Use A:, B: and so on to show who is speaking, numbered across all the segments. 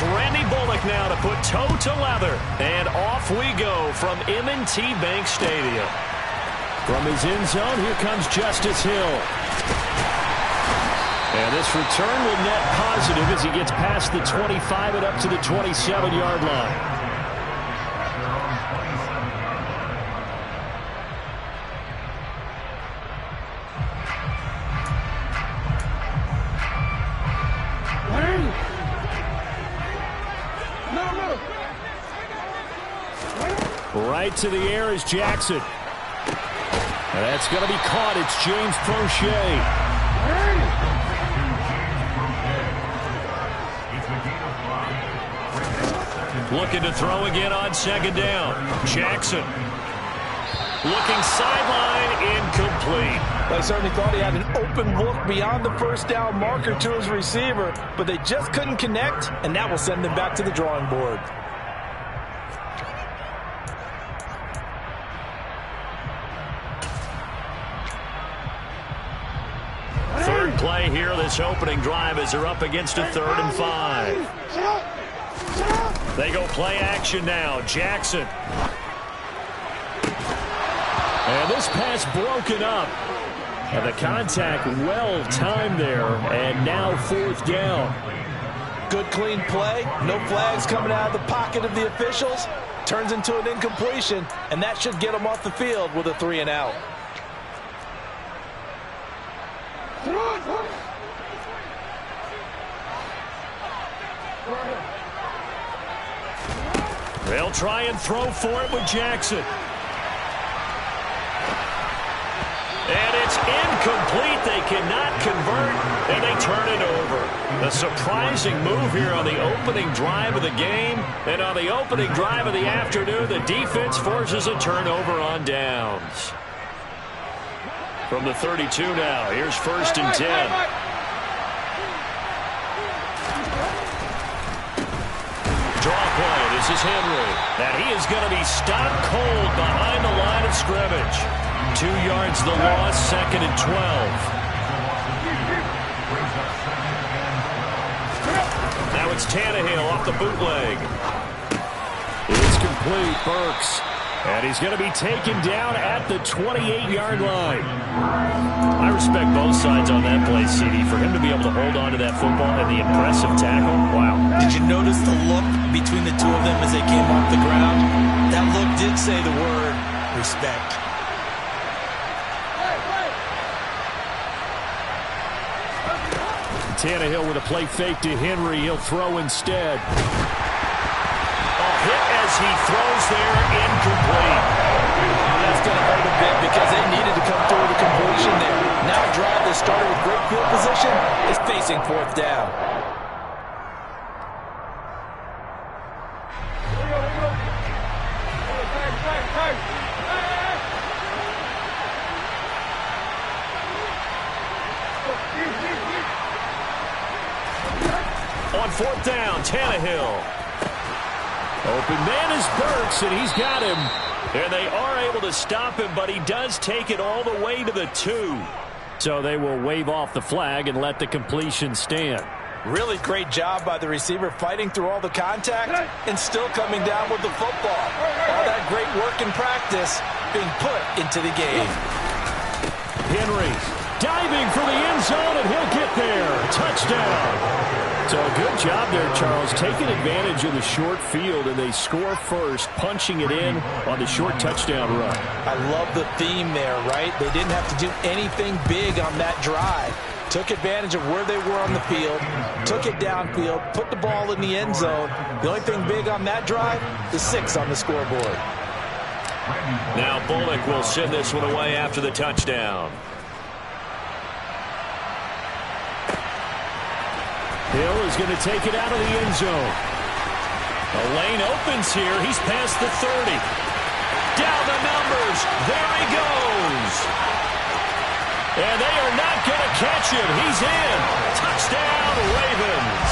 A: Here's Randy Bullock now to put toe to leather. And off we go from M&T Bank Stadium. From his end zone, here comes Justice Hill. And this return will net positive as he gets past the 25 and up to the 27-yard line. Right to the air is Jackson. And that's going to be caught. It's James Prochet. Looking to throw again on second down. Jackson. Looking sideline, incomplete.
B: They certainly thought he had an open look beyond the first down marker to his receiver, but they just couldn't connect, and that will send them back to the drawing board.
A: Third play here, this opening drive as they're up against a 3rd and 5. They go play action now. Jackson. And this pass broken up. And the contact well timed there. And now 4th down.
B: Good clean play. No flags coming out of the pocket of the officials. Turns into an incompletion. And that should get them off the field with a 3 and out.
A: They'll try and throw for it with Jackson. And it's incomplete. They cannot convert, and they turn it over. A surprising move here on the opening drive of the game. And on the opening drive of the afternoon, the defense forces a turnover on downs. From the 32 now, here's 1st and 10. Draw play, this is Henry. And he is going to be stopped cold behind the line of scrimmage. 2 yards the loss, 2nd and 12. Now it's Tannehill off the bootleg. It's complete, Burks. And he's going to be taken down at the 28-yard line. I respect both sides on that play, CD. For him to be able to hold on to that football and the impressive tackle, wow.
C: Did you notice the look between the two of them as they came off the ground? That look did say the word respect.
A: Tannehill with a play fake to Henry. He'll throw instead. Hit as he throws there, incomplete.
B: That's going to hurt a bit because they needed to come through with a completion there. Now a drive that started with great field position is facing 4th down.
A: On 4th down, Tannehill. Open man is Burks, and he's got him. And they are able to stop him, but he does take it all the way to the 2. So they will wave off the flag and let the completion stand.
B: Really great job by the receiver fighting through all the contact and still coming down with the football. All that great work in practice being put into the game.
A: Henry diving for the end zone, and he'll get there. Touchdown. So a good job there, Charles, taking advantage of the short field, and they score first, punching it in on the short touchdown run.
B: I love the theme there, right? They didn't have to do anything big on that drive. Took advantage of where they were on the field, took it downfield, put the ball in the end zone. The only thing big on that drive, the 6 on the scoreboard.
A: Now Bullock will send this one away after the touchdown. Hill is going to take it out of the end zone. The lane opens here. He's past the 30. Down the numbers. There he goes. And they are not going to catch him. He's in. Touchdown, Ravens.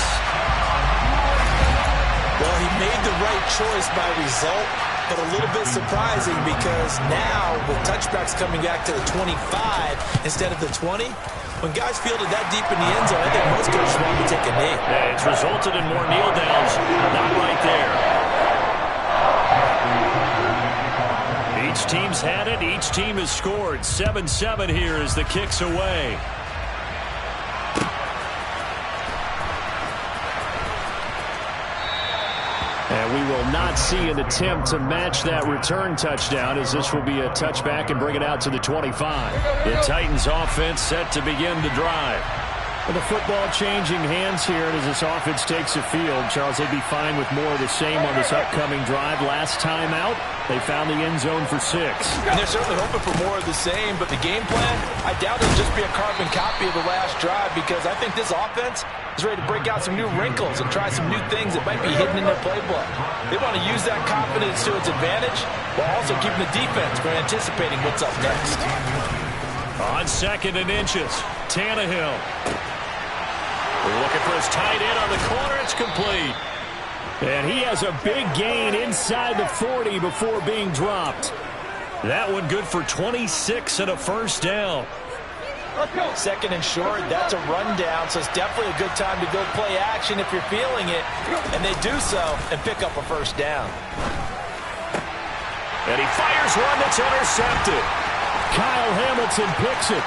C: Well, he made the right choice by result, but a little bit surprising because now with touchbacks coming back to the 25 instead of the 20,
B: When guys fielded that deep in the end zone, I think most coaches want to take a knee.
A: Yeah, it's resulted in more kneel downs. Not right there. Each team's had it. Each team has scored. 7-7 here as the kick's away. And we will not see an attempt to match that return touchdown, as this will be a touchback and bring it out to the 25. The Titans offense set to begin the drive. Well, the football changing hands here, and as this offense takes the field, Charles, they'd be fine with more of the same on this upcoming drive. Last time out, they found the end zone for 6.
B: And they're certainly hoping for more of the same, but the game plan, I doubt it'll just be a carbon copy of the last drive, because I think this offense is ready to break out some new wrinkles and try some new things that might be hidden in their playbook. They want to use that confidence to its advantage while also keeping the defense from anticipating what's up next.
A: On 2nd and inches, Tannehill. We're looking for his tight end on the corner. It's complete. And he has a big gain inside the 40 before being dropped. That one good for 26 and a first down.
B: 2nd and short, that's a rundown, so it's definitely a good time to go play action if you're feeling it. And they do so and pick up a first down.
A: And he fires one that's intercepted. Kyle Hamilton picks it.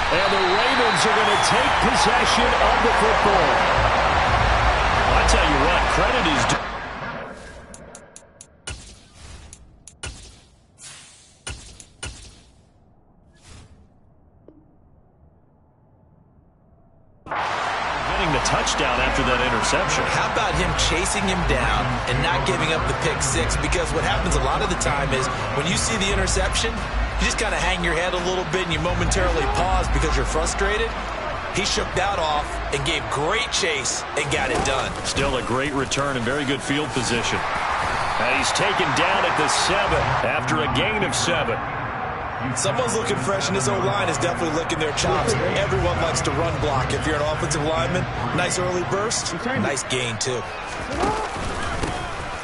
A: And the Ravens are going to take possession of the football. I tell you what, credit is due. Getting the touchdown after that interception.
B: How about him chasing him down and not giving up the pick 6? Because what happens a lot of the time is when you see the interception, you just kind of hang your head a little bit and you momentarily pause because you're frustrated. He shook that off and gave great chase and got it done.
A: Still a great return and very good field position. And he's taken down at the 7 after a gain of 7.
B: Someone's looking fresh, and this O-line is definitely licking their chops. Everyone likes to run block. If you're an offensive lineman, nice early burst, nice gain too.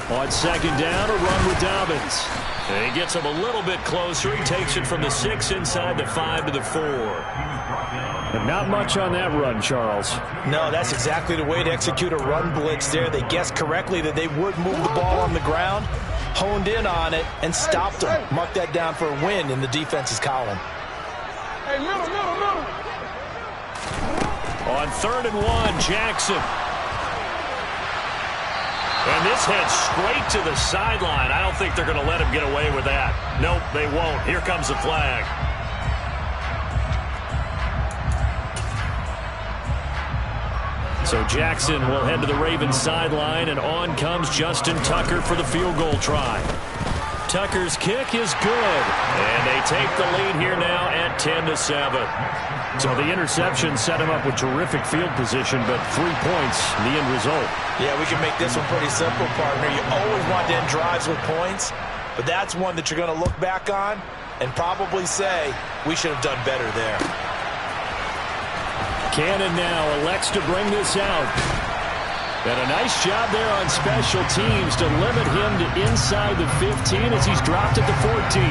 A: On 2nd down, a run with Dobbins. And he gets him a little bit closer. He takes it from the 6 inside the 5 to the 4. And not much on that run, Charles.
B: No, that's exactly the way to execute a run blitz there. They guessed correctly that they would move the ball on the ground, honed in on it, and stopped them. Mark that down for a win in the defense's column.
D: Hey, middle.
A: On 3rd and 1, Jackson. And this heads straight to the sideline. I don't think they're going to let him get away with that. Nope, they won't. Here comes the flag. So Jackson will head to the Ravens sideline, and on comes Justin Tucker for the field goal try. Tucker's kick is good, and they take the lead here now at 10-7. So the interception set him up with terrific field position, but 3 points, the end result.
B: Yeah, we can make this one pretty simple, partner. You always want to end drives with points, but that's one that you're going to look back on and probably say, we should have done better there.
A: Cannon now elects to bring this out. And a nice job there on special teams to limit him to inside the 15 as he's dropped at the 14.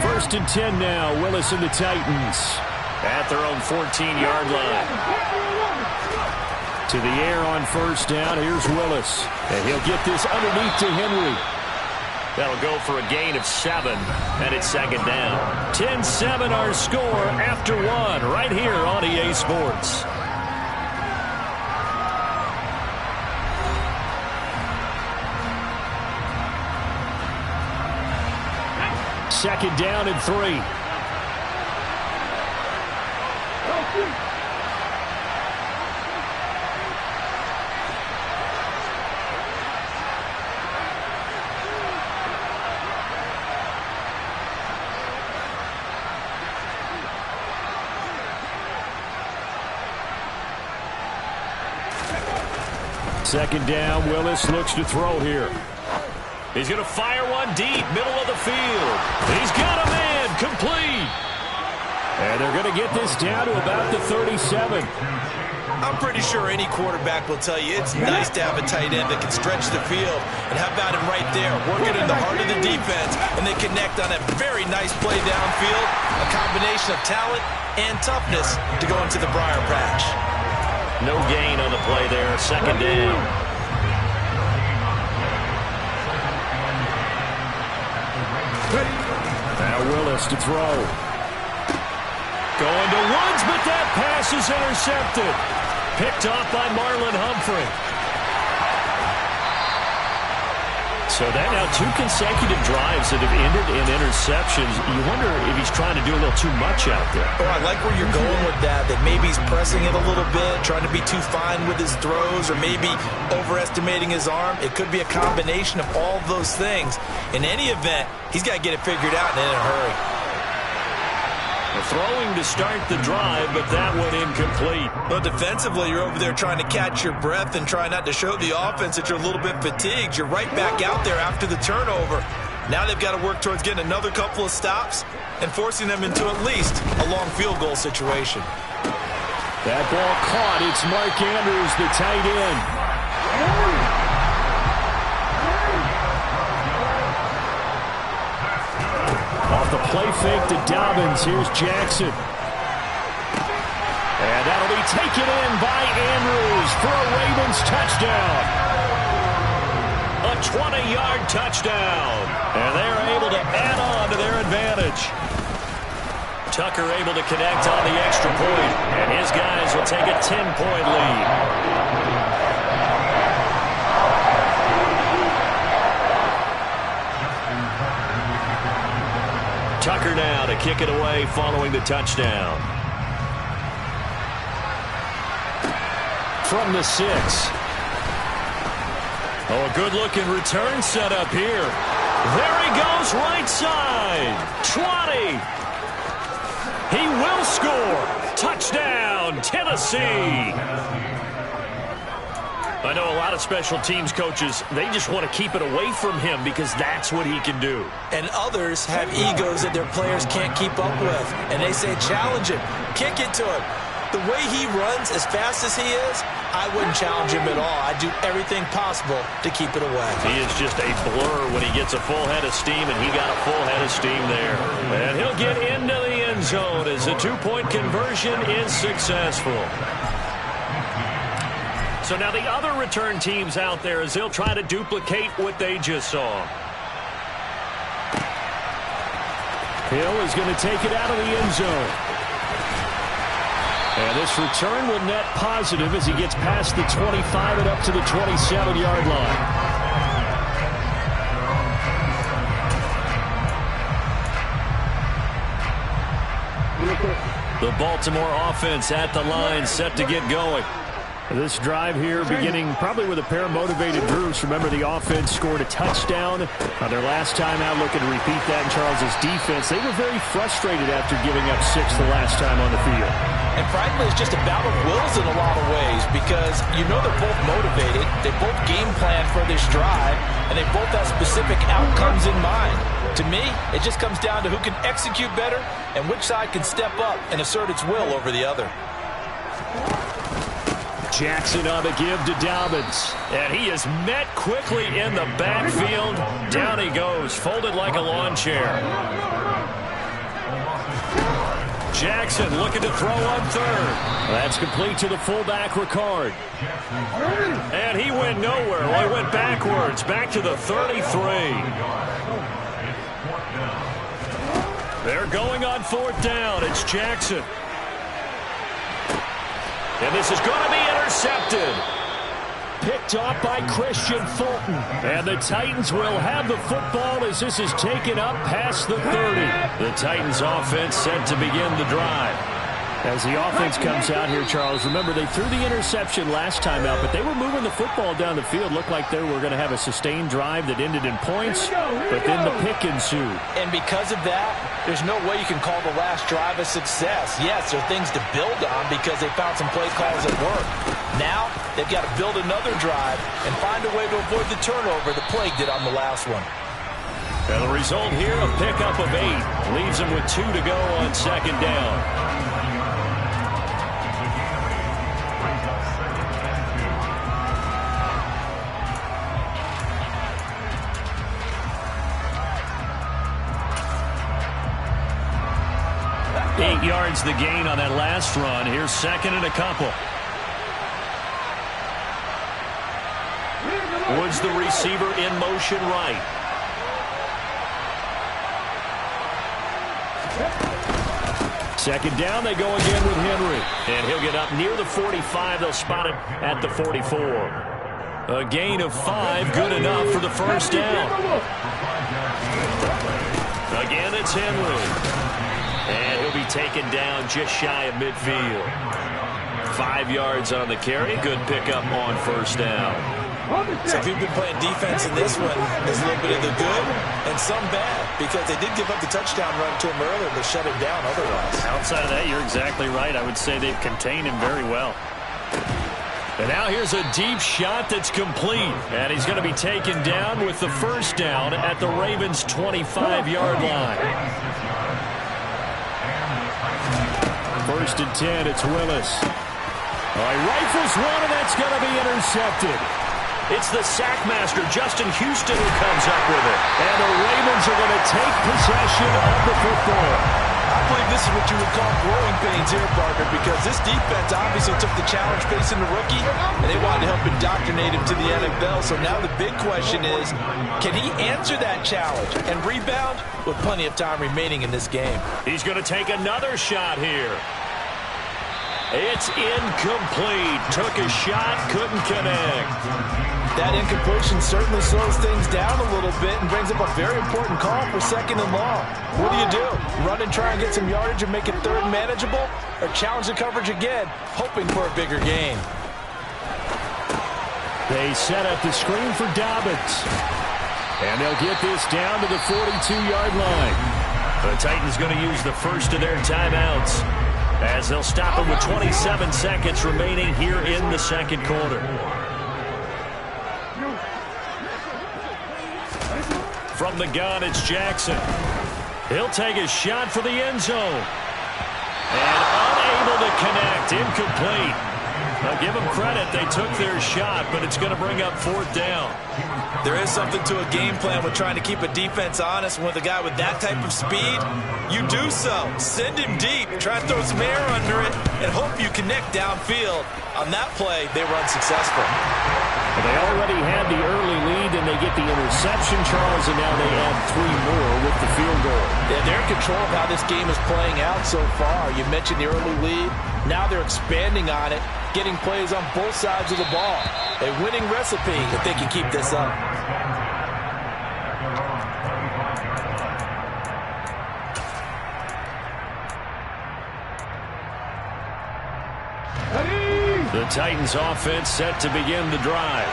A: 1st and 10 now, Willis and the Titans at their own 14-yard line. To the air on 1st down, here's Willis. And he'll get this underneath to Henry. That'll go for a gain of 7, and it's 2nd down. 10-7 our score after 1 right here on EA Sports. Second down and 3. Second down, Willis looks to throw here. He's going to fire one deep, middle of the field. He's got a man, complete. And they're going to get this down to about the 37.
C: I'm pretty sure any quarterback will tell you it's nice to have a tight end that can stretch the field. And how about him right there, working in the heart of the defense, and they connect on a very nice play downfield, a combination of talent and toughness to go into the briar patch.
A: No gain on the play there, second down. Now Willis to throw. Going to Woods, but that pass is intercepted. Picked off by Marlon Humphrey. So that now 2 consecutive drives that have ended in interceptions. You wonder if he's trying to do a little too much out there.
B: Oh, I like where you're going with that maybe he's pressing it a little bit, trying to be too fine with his throws, or maybe overestimating his arm. It could be a combination of all of those things. In any event, he's got to get it figured out and in a hurry.
A: Throwing to start the drive, but that one incomplete.
C: Well, defensively, you're over there trying to catch your breath and try not to show the offense that you're a little bit fatigued. You're right back out there after the turnover. Now they've got to work towards getting another couple of stops and forcing them into at least a long field goal situation.
A: That ball caught. It's Mark Andrews, the tight end. Off the play fake to Dobbins. Here's Jackson. And that'll be taken in by Andrews for a Ravens touchdown. A 20-yard touchdown. And they're able to add on to their advantage. Tucker able to connect on the extra point. And his guys will take a 10-point lead. Tucker now to kick it away following the touchdown. From the 6. Oh, a good-looking return set up here. There he goes, right side. 20. He will score. Touchdown, Tennessee. I know a lot of special teams coaches, they just want to keep it away from him because that's what he can do.
B: And others have egos that their players can't keep up with. And they say, challenge him, kick it to him. The way he runs as fast as he is, I wouldn't challenge him at all. I'd do everything possible to keep it away.
A: He is just a blur when he gets a full head of steam, and he got a full head of steam there. And he'll get into the end zone as the 2-point conversion is successful. So now the other return teams out there as they'll try to duplicate what they just saw. Hill is going to take it out of the end zone. And this return will net positive as he gets past the 25 and up to the 27-yard line. The Baltimore offense at the line, set to get going. This drive here beginning probably with a pair of motivated groups. Remember, the offense scored a touchdown on their last time out, looking to repeat that in Charles's defense. They were very frustrated after giving up 6 the last time on the field.
B: And frankly, it's just a battle of wills in a lot of ways because you know they're both motivated. They both game plan for this drive, and they both have specific outcomes in mind. To me, it just comes down to who can execute better and which side can step up and assert its will over the other.
A: Jackson on the give to Dobbins. And he is met quickly in the backfield. Down he goes, folded like a lawn chair. Jackson looking to throw on third. That's complete to the fullback, Ricard. And he went nowhere. Well, he went backwards, back to the 33. They're going on 4th down. It's Jackson. And this is going to be intercepted. Picked off by Christian Fulton. And the Titans will have the football as this is taken up past the 30. The Titans offense set to begin the drive. As the offense comes out here, Charles, remember they threw the interception last time out, but they were moving the football down the field. Looked like they were going to have a sustained drive that ended in points, but then the pick ensued.
B: And because of that, there's no way you can call the last drive a success. Yes, there are things to build on because they found some play calls that work. Now, they've got to build another drive and find a way to avoid the turnover the Plague did on the last one.
A: And the result here, a pickup of 8. Leaves them with 2 to go on 2nd down. 8 yards the gain on that last run. Here's second and a couple. Woods the receiver in motion right. Second down, they go again with Henry. And he'll get up near the 45. They'll spot it at the 44. A gain of 5, good enough for the first down. Again, it's Henry. And he'll be taken down just shy of midfield. 5 yards on the carry. Good pickup on first down.
B: So if you've been playing defense in this one, there's a little bit of the good and some bad, because they did give up the touchdown run to him earlier, but shut him down otherwise.
A: Outside of that, you're exactly right. I would say they've contained him very well. And now here's a deep shot that's complete. And he's going to be taken down with the first down at the Ravens' 25-yard line. First and 10, it's Willis. He rifles one, and that's going to be intercepted. It's the sackmaster, Justin Houston, who comes up with it. And the Ravens are going to take possession of the football.
B: I believe this is what you would call growing pains here, Parker, because this defense obviously took the challenge facing the rookie, and they wanted to help indoctrinate him to the NFL. So now the big question is, can he answer that challenge and rebound with plenty of time remaining in this game?
A: He's going to take another shot here. It's incomplete. Took a shot, couldn't connect.
B: That incompletion certainly slows things down a little bit and brings up a very important call for second and long. What do? Run and try and get some yardage and make it third manageable, or challenge the coverage again, hoping for a bigger gain?
A: They set up the screen for Dobbins. And they'll get this down to the 42-yard line. The Titans going to use the first of their timeouts, as they'll stop him with 27 seconds remaining here in the second quarter. From the gun, it's Jackson. He'll take a shot for the end zone. And unable to connect. Incomplete. I'll give them credit. They took their shot, but it's going to bring up fourth down.
C: There is something to a game plan with trying to keep a defense honest. With a guy with that type of speed, you do so. Send him deep. Try to throw some air under it and hope you connect downfield. On that play, they were unsuccessful.
A: Well, they already had the early lead, and they get the interception, Charles, and now they add 3 more with the field goal.
B: Yeah, they're in control of how this game is playing out so far. You mentioned the early lead. Now they're expanding on it, getting plays on both sides of the ball. A winning recipe if they can keep this up.
A: The Titans offense set to begin the drive.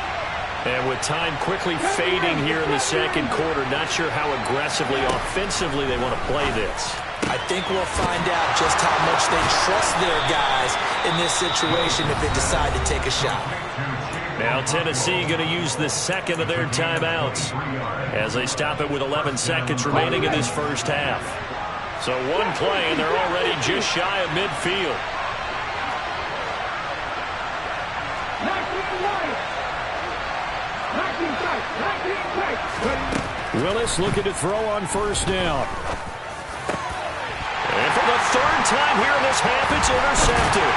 A: And with time quickly fading here in the second quarter, not sure how aggressively, offensively they want to play this.
B: I think we'll find out just how much they trust their guys in this situation if they decide to take a shot.
A: Now Tennessee going to use the second of their timeouts as they stop it with 11 seconds remaining in this first half. So one play, and they're already just shy of midfield. Willis looking to throw on first down. And for the third time here in this half, it's intercepted.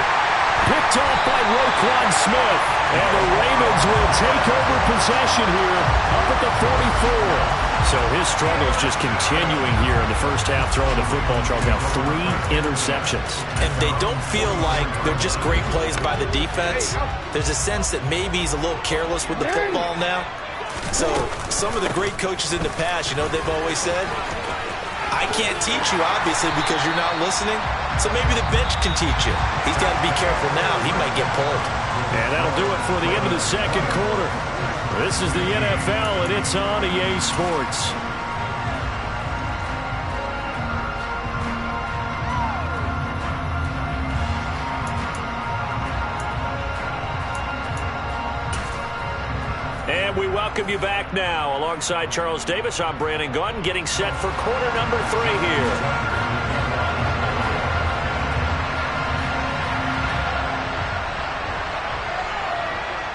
A: Picked off by Roquan Smith. And the Ravens will take over possession here up at the 44. So his struggle is just continuing here in the first half, throwing the football. Charles, now 3 interceptions.
C: And they don't feel like they're just great plays by the defense. There's a sense that maybe he's a little careless with the football now. So some of the great coaches in the past, you know, they've always said, I can't teach you, obviously, because you're not listening. So maybe the bench can teach you. He's got to be careful now. He might get pulled.
A: And that'll do it for the end of the second quarter. This is the NFL, and it's on EA Sports. And we welcome you back now. Alongside Charles Davis, I'm Brandon Gaudin, getting set for quarter number 3 here.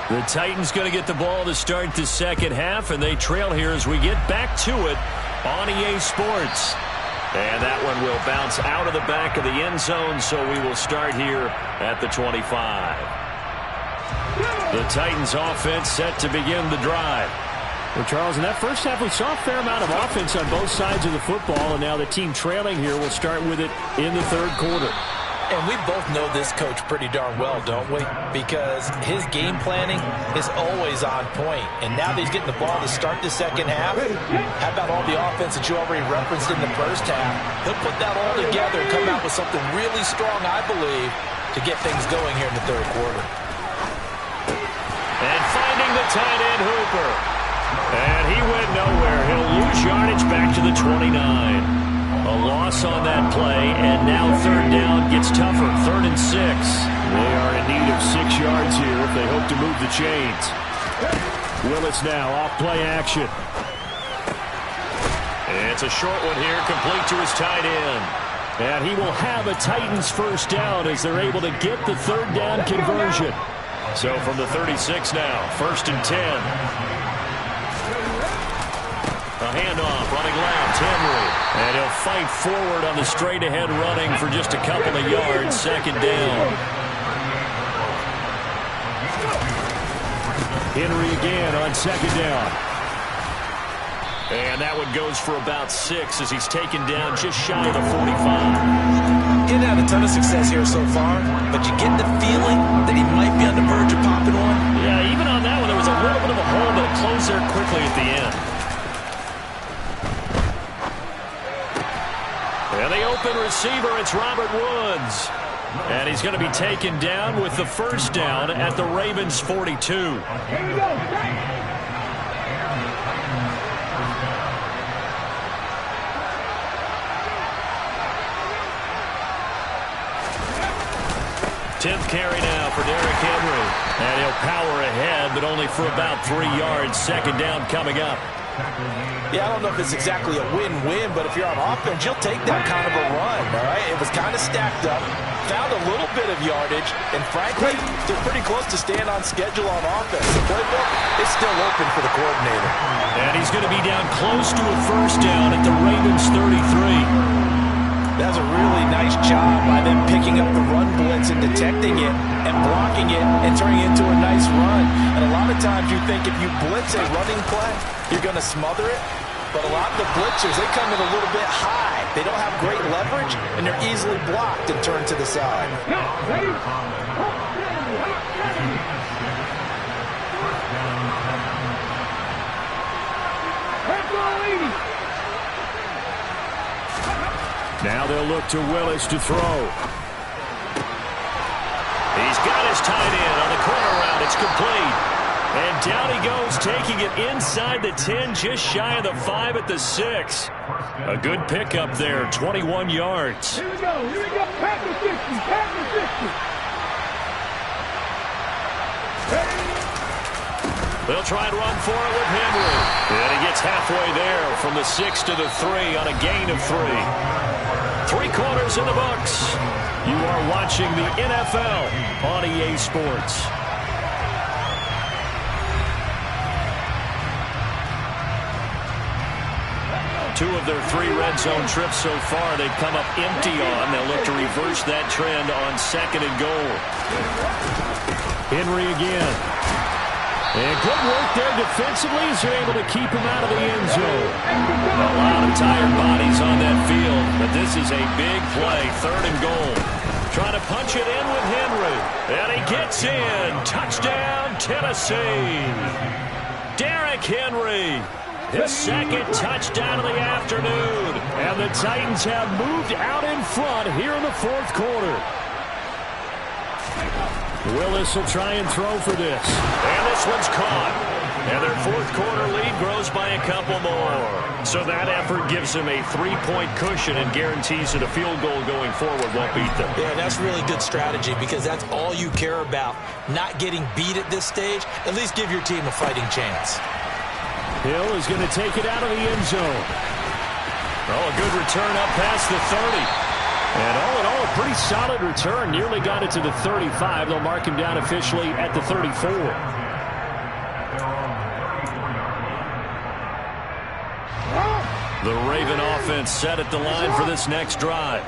A: The Titans going to get the ball to start the second half, and they trail here as we get back to it on EA Sports. And that one will bounce out of the back of the end zone, so we will start here at the 25. The Titans offense set to begin the drive.
E: Well, Charles, in that first half, we saw a fair amount of offense on both sides of the football, and now the team trailing here will start with it in the third quarter.
B: And we both know this coach pretty darn well, don't we? Because his game planning is always on point. And now that he's getting the ball to start the second half, how about all the offense that you already referenced in the first half? He'll put that all together and come out with something really strong, I believe, to get things going here in the third quarter.
A: And finding the tight end, Hooper. And he went nowhere. He'll lose yardage back to the 29. A loss on that play, and now third down gets tougher. 3rd and 6.
E: They are in need of 6 yards here if they hope to move the chains. Willis now off play action.
A: It's a short one here, complete to his tight end.
E: And he will have a Titans first down as they're able to get the third down conversion.
A: So from the 36 now, 1st and 10. A handoff, running left, Henry. And he'll fight forward on the straight-ahead running for just a couple of yards, 2nd down.
E: Henry again on 2nd down.
A: And that one goes for about 6 as he's taken down just shy of the 45.
B: He didn't have a ton of success here so far, but you get the feeling that he might be on the verge of popping one.
A: Yeah, even on that one, there was a little bit of a hole, but it closed there quickly at the end. And the open receiver, it's Robert Woods. And he's going to be taken down with the first down at the Ravens' 42. Tenth carry now for Derrick Henry. And he'll power ahead, but only for about 3 yards. 2nd down coming up.
B: Yeah, I don't know if it's exactly a win-win, but if you're on offense, you'll take that kind of a run, all right? It was kind of stacked up, found a little bit of yardage, and frankly, they're pretty close to staying on schedule on offense. The playbook is still open for the coordinator.
A: And he's going to be down close to a first down at the Ravens' 33.
B: That's a really nice job by them picking up the run blitz and detecting it and blocking it and turning it into a nice run. And a lot of times you think if you blitz a running play, you're going to smother it. But a lot of the blitzers, they come in a little bit high. They don't have great leverage, and they're easily blocked and turned to the side.
E: Now they'll look to Willis to throw.
A: He's got his tight end on the corner route. It's complete. And down he goes, taking it inside the 10, just shy of the 5 at the 6. A good pickup there, 21 yards.
D: Here we go, pack the 60, pack the 60.
A: They'll try and run for it with Henry. And he gets halfway there from the 6 to the 3 on a gain of 3. 3 quarters in the books. You are watching the NFL on EA Sports. Two of their 3 red zone trips so far, they've come up empty on. They'll look to reverse that trend on 2nd and goal.
E: Henry again. And good work there defensively as they're able to keep him out of the end zone.
A: A lot of tired bodies on that field, but this is a big play, 3rd and goal. Trying to punch it in with Henry. And he gets in. Touchdown, Tennessee. Derrick Henry. His 2nd touchdown of the afternoon.
E: And the Titans have moved out in front here in the 4th quarter. Willis will try and throw for this.
A: And this one's caught. And their 4th quarter lead grows by a couple more. So that effort gives them a 3-point cushion and guarantees that a field goal going forward won't beat them.
B: Yeah, that's really good strategy because that's all you care about. Not getting beat at this stage. At least give your team a fighting chance.
E: Hill is going to take it out of the end zone.
A: Oh, a good return up past the 30.
E: And all in all, a pretty solid return. Nearly got it to the 35. They'll mark him down officially at the 34.
A: The Raven offense set at the line for this next drive.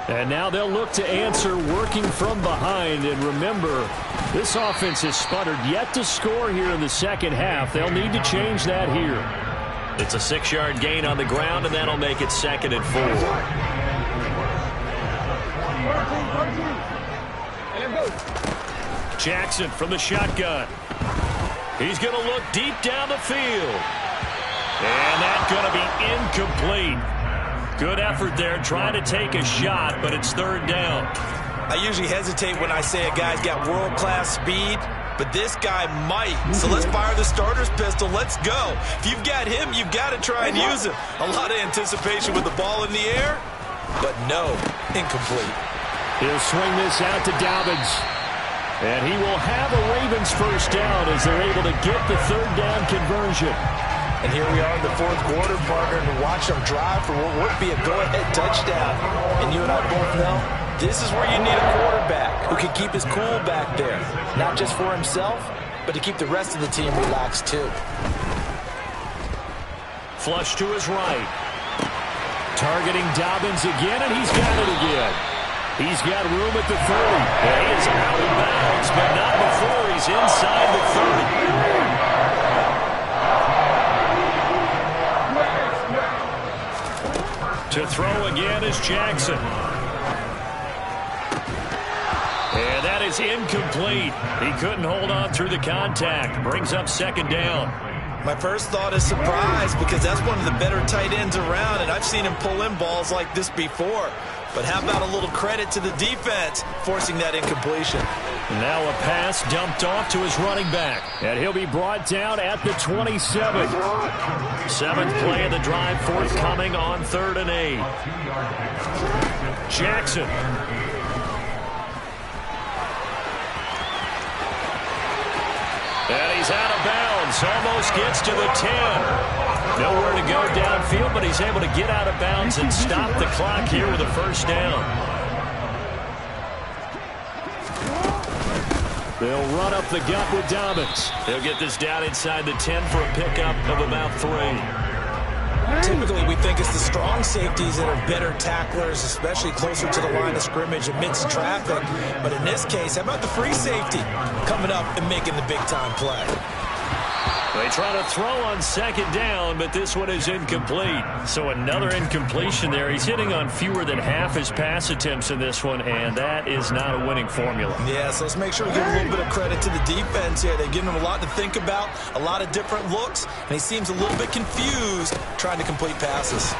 E: And now they'll look to answer working from behind. And remember, this offense has sputtered yet to score here in the second half. They'll need to change that here.
A: It's a 6-yard gain on the ground, and that'll make it 2nd and 4. Jackson from the shotgun. He's going to look deep down the field. And that's going to be incomplete. Good effort there trying to take a shot, but it's 3rd down.
C: I usually hesitate when I say a guy's got world-class speed, but this guy might. So let's fire the starter's pistol. Let's go. If you've got him, you've got to try and use him. A lot of anticipation with the ball in the air, but no, incomplete.
E: He'll swing this out to Dobbins. And he will have a Ravens first down as they're able to get the 3rd down conversion.
B: And here we are in the 4th quarter, partner, and watch them drive for what would be a go-ahead touchdown. And you and I both know this is where you need a quarterback who can keep his cool back there. Not just for himself, but to keep the rest of the team relaxed too.
A: Flush to his right.
E: Targeting Dobbins again, and he's got it again. He's got room at the 30. And he is out of bounds, but not before he's inside the 30. To throw again is Jackson. And that is incomplete. He couldn't hold on through the contact. Brings up 2nd down.
C: My first thought is surprise because that's one of the better tight ends around, and I've seen him pull in balls like this before. But how about a little credit to the defense forcing that incompletion?
A: Now a pass dumped off to his running back.
E: And he'll be brought down at the 27.
A: 7th play of the drive forthcoming on 3rd and 8. Jackson. And he's out of bounds. Almost gets to the 10. Nowhere to go downfield, but he's able to get out of bounds and stop the clock here with a first down.
E: They'll run up the gut with Dobbins.
A: He'll get this down inside the 10 for a pickup of about 3.
C: Typically, we think it's the strong safeties that are better tacklers, especially closer to the line of scrimmage amidst traffic. But in this case, how about the free safety coming up and making the big-time play?
A: They try to throw on 2nd down, but this one is incomplete. So another incompletion there. He's hitting on fewer than half his pass attempts in this one, and that is not a winning formula.
C: Yeah, so let's make sure we give a little bit of credit to the defense here. They've given him a lot to think about, a lot of different looks, and he seems a little bit confused trying to complete passes.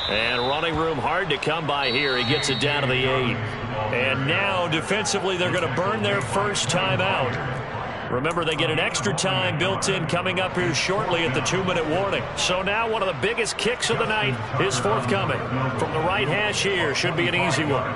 A: And running room hard to come by here. He gets it down to the 8. And now, defensively, they're going to burn their first time out. Remember, they get an extra time built in coming up here shortly at the 2-minute warning. So now one of the biggest kicks of the night is forthcoming. From the right hash here, should be an easy one.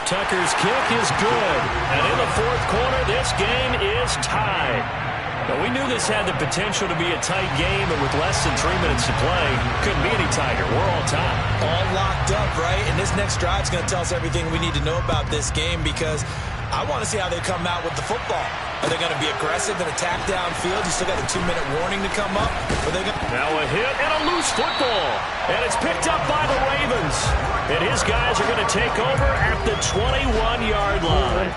A: Tucker's kick is good. And in the 4th quarter, this game is tied. Now, we knew this had the potential to be a tight game, but with less than 3 minutes to play, couldn't be any tighter. We're all tied.
C: All locked up, right? And this next drive is going to tell us everything we need to know about this game because I want to see how they come out with the football. Are they going to be aggressive and attack downfield? You still got a 2-minute warning to come up.
A: Now a hit and a loose football. And it's picked up by the Ravens. And his guys are going to take over at the 21-yard line.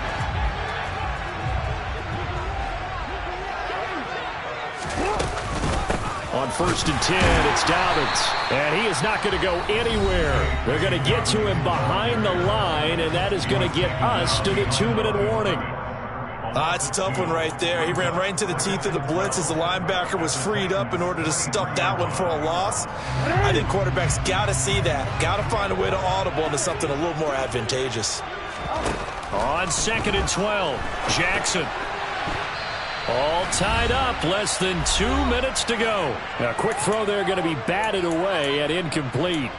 E: On 1st and 10, it's Dobbins. And he is not going to go anywhere. They're going to get to him behind the line, and that is going to get us to the 2-minute warning.
C: It's a tough one right there. He ran right into the teeth of the blitz as the linebacker was freed up in order to stuff that one for a loss. I think quarterbacks got to see that. Got to find a way to audible into something a little more advantageous.
A: On 2nd and 12, Jackson. All tied up, less than 2 minutes to go.
E: Now, quick throw there going to be batted away and incomplete.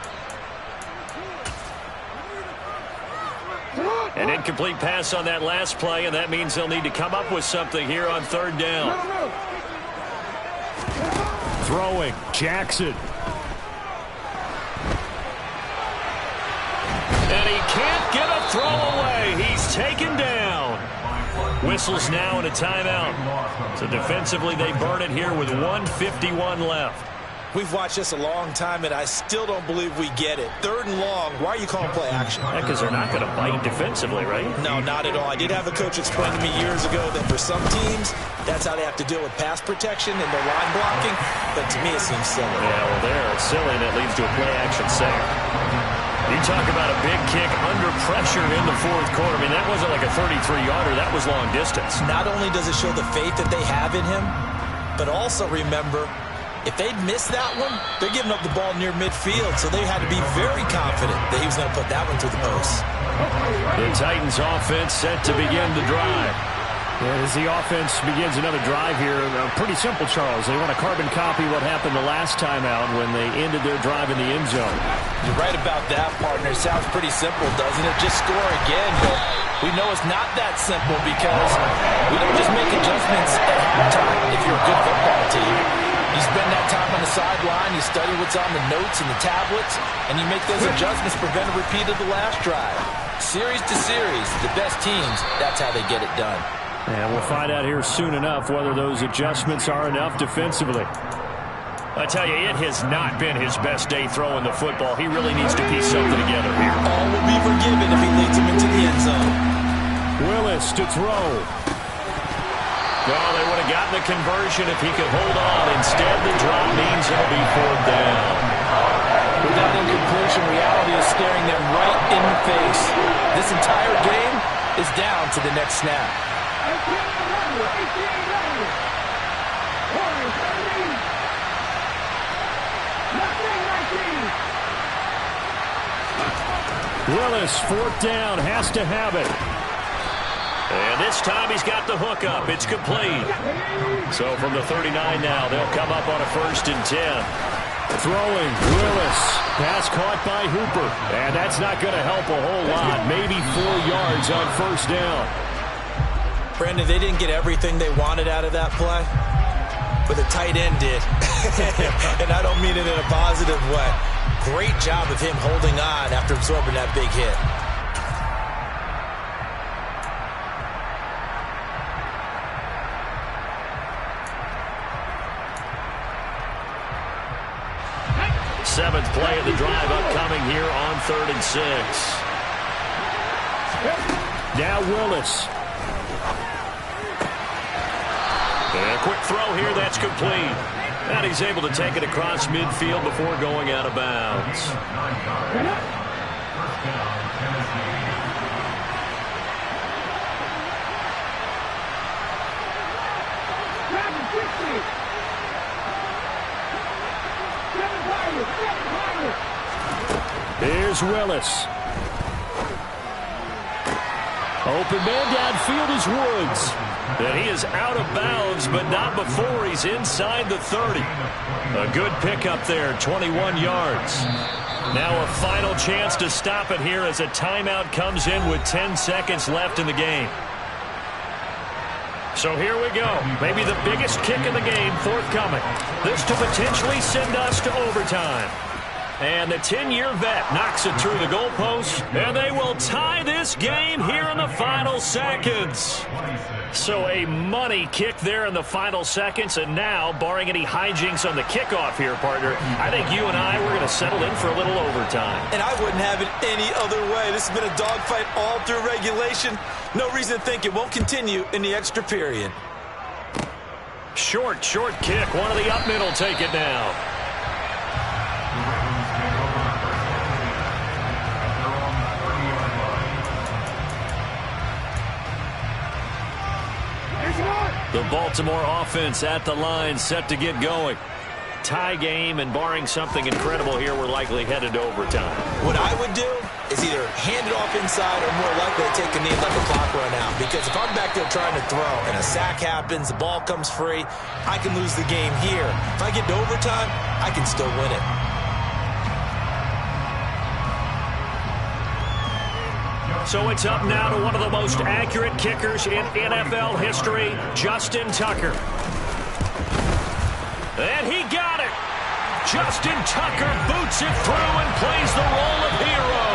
A: An incomplete pass on that last play, and that means they'll need to come up with something here on 3rd down.
E: Throwing, Jackson.
A: And he can't get a throw away. He's taken down. Whistles now and a timeout. So defensively, they burn it here with 1:51 left.
B: We've watched this a long time, and I still don't believe we get it. 3rd and long. Why are you calling play action?
A: Because they're not going to bite defensively, right?
B: No, not at all. I did have a coach explain to me years ago that for some teams, that's how they have to deal with pass protection and their line blocking. But to me, it seems silly.
A: Yeah, well, there, it's silly, and it leads to a play action sack. You talk about a big kick under pressure in the 4th quarter. I mean, that wasn't like a 33-yarder. That was long distance.
B: Not only does it show the faith that they have in him, but also remember, if they'd missed that one, they're giving up the ball near midfield, so they had to be very confident that he was going to put that one through the post.
A: The Titans offense set to begin the drive.
E: As the offense begins another drive here, pretty simple, Charles. They want to carbon copy what happened the last time out when they ended their drive in the end zone.
B: You're right about that, partner. It sounds pretty simple, doesn't it? Just score again, but we know it's not that simple because we don't just make adjustments at halftime if you're a good football team. You spend that time on the sideline, you study what's on the notes and the tablets, and you make those adjustments to prevent a repeat of the last drive. Series to series, the best teams, that's how they get it done.
E: And we'll find out here soon enough whether those adjustments are enough defensively.
A: I tell you, it has not been his best day throwing the football. He really needs to piece something together here.
B: All will be forgiven if he leads him into the end zone.
E: Willis to throw.
A: Well, they would have gotten the conversion if he could hold on. Instead, the drop means it'll be 4th down.
B: With that incompletion, reality is staring them right in the face. This entire game is down to the next snap.
E: Willis, 4th down, has to have it.
A: And this time he's got the hook up. It's complete. So from the 39 now, they'll come up on a 1st and 10.
E: Throwing, Willis. Pass caught by Hooper. And that's not going to help a whole lot. Maybe 4 yards on 1st down.
B: Brandon, they didn't get everything they wanted out of that play, but the tight end did. And I don't mean it in a positive way. Great job of him holding on after absorbing that big hit.
A: Seventh play of the drive upcoming here on 3rd and 6.
E: Now Willis.
A: And a quick throw here, that's complete. And he's able to take it across midfield before going out of bounds.
E: Here's Willis. Open man downfield is Woods.
A: And he is out of bounds, but not before he's inside the 30. A good pickup there, 21 yards. Now a final chance to stop it here as a timeout comes in with 10 seconds left in the game. So here we go. Maybe the biggest kick in the game forthcoming. This to potentially send us to overtime. And the 10-year vet knocks it through the goalpost, and they will tie this game here in the final seconds. So a money kick there in the final seconds, and now, barring any hijinks on the kickoff here, partner, I think you and I, we're going to settle in for a little overtime.
B: And I wouldn't have it any other way. This has been a dogfight all through regulation. No reason to think it won't continue in the extra period.
A: Short kick. One of the up mid will take it now. The Baltimore offense at the line, set to get going. Tie game, and barring something incredible here, we're likely headed to overtime.
B: What I would do is either hand it off inside or more likely to take a knee and let the clock run out. Because if I'm back there trying to throw and a sack happens, the ball comes free, I can lose the game here. If I get to overtime, I can still win it.
A: So it's up now to one of the most accurate kickers in NFL history, Justin Tucker. And he got it. Justin Tucker boots it through and plays the role of hero.